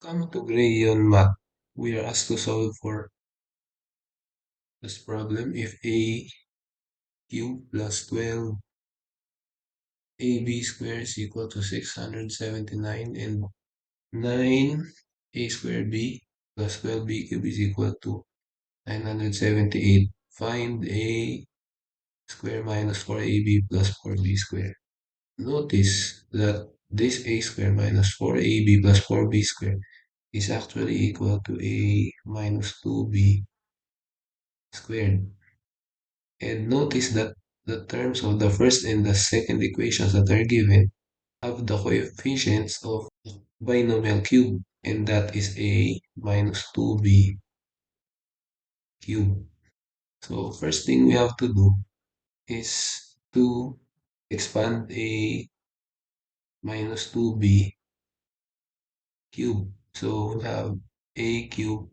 Come to Grayon Math. We are asked to solve for this problem if a cubed plus 12ab squared is equal to 679 and 9a squared b plus 12b cubed is equal to 978. Find a square minus 4ab plus 4b squared. Notice that this a squared minus 4ab plus 4b squared is actually equal to a minus 2b squared. And notice that the terms of the first and the second equations that are given have the coefficients of binomial cube, and that is a minus 2b cube. So first thing we have to do is to expand a minus 2b cube. So we have a cube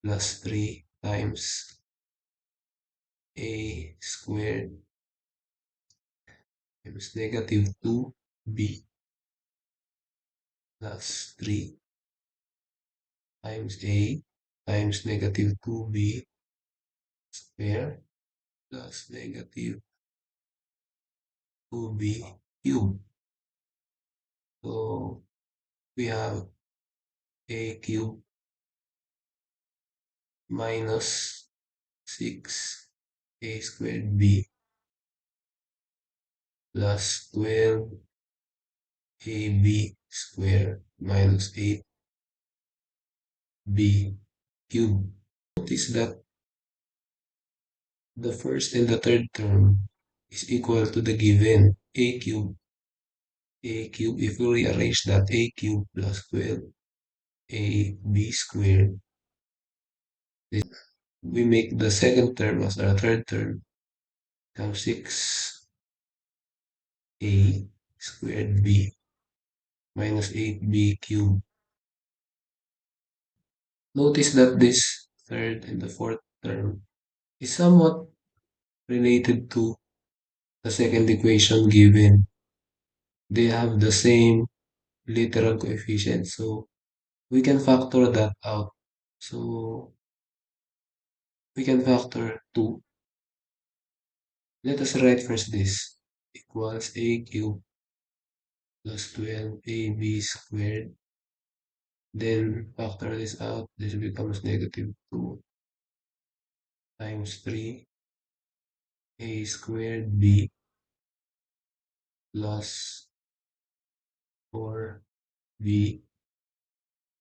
plus 3 times a squared times negative 2b plus 3 times a times negative 2b squared plus negative 2b cubed. So we have a cube minus 6a squared b plus 12ab squared minus 8b cubed. Notice that the first and the third term is equal to the given a cube. If we rearrange that, a cube plus 12ab squared, we make the second term as our third term, become 6a squared b minus 8b cubed. Notice that this third and the fourth term is somewhat related to the second equation given. They have the same literal coefficient, so we can factor that out. So we can factor 2. Let us write first this equals a cubed plus 12ab squared. Then factor this out. This becomes negative 2 times 3a squared b plus 4b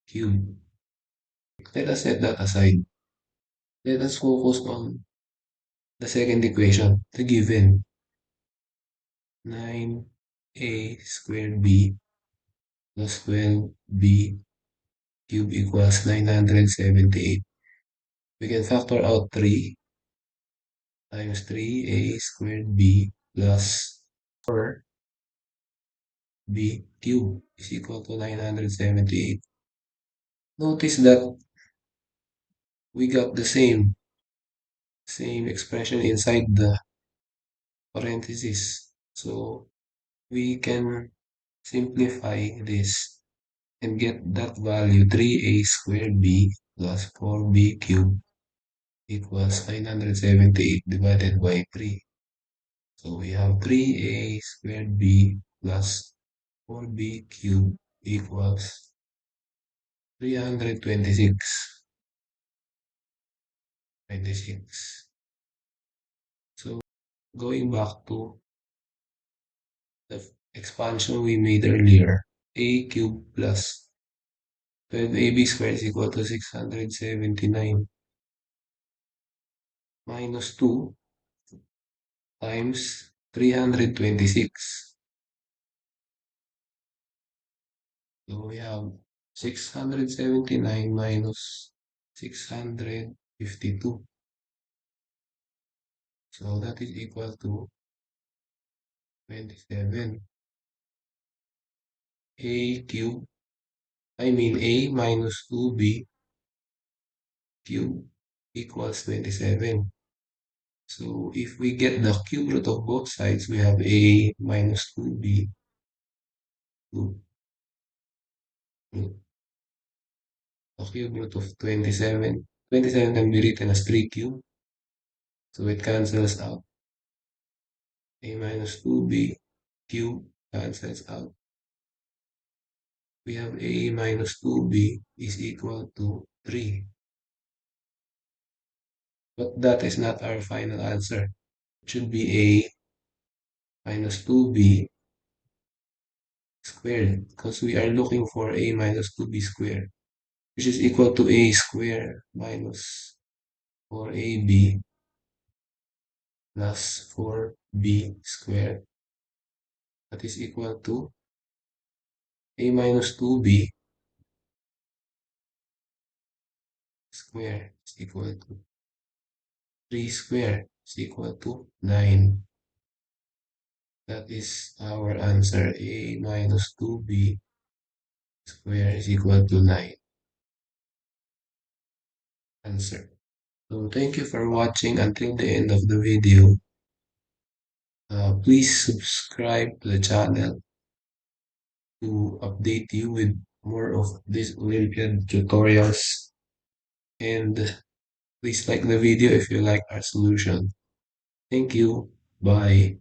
cubed. Let us set that aside. Let us focus on the second equation, the given 9a squared b plus 12b cubed equals 978. We can factor out 3 times 3a squared b plus 4b cubed is equal to 978. Notice that we got the same expression inside the parentheses. So we can simplify this and get that value 3a squared b plus 4b cubed equals 978 divided by 3. So we have 3a squared b plus 4b cubed equals 326. 26. So going back to the expansion we made earlier, a cubed plus 12ab squared is equal to 679 minus 2 times 326. So we have 679 minus 652. So that is equal to 27. A cube, a minus 2b cube equals 27. So if we get the cube root of both sides, we have a minus 2b cube. A cube root of 27. 27 can be written as 3 cube, so it cancels out. A minus 2b cube cancels out. We have a minus 2b is equal to 3. But that is not our final answer. It should be a minus 2b squared because we are looking for a minus 2b squared, which is equal to a squared minus 4ab plus 4b squared. That is equal to a minus 2b squared is equal to 3 squared is equal to 9. That is our answer. A minus 2b squared is equal to 9. Answer. So thank you for watching until the end of the video. Please subscribe to the channel to update you with more of these Olympiad tutorials. And please like the video if you like our solution. Thank you. Bye.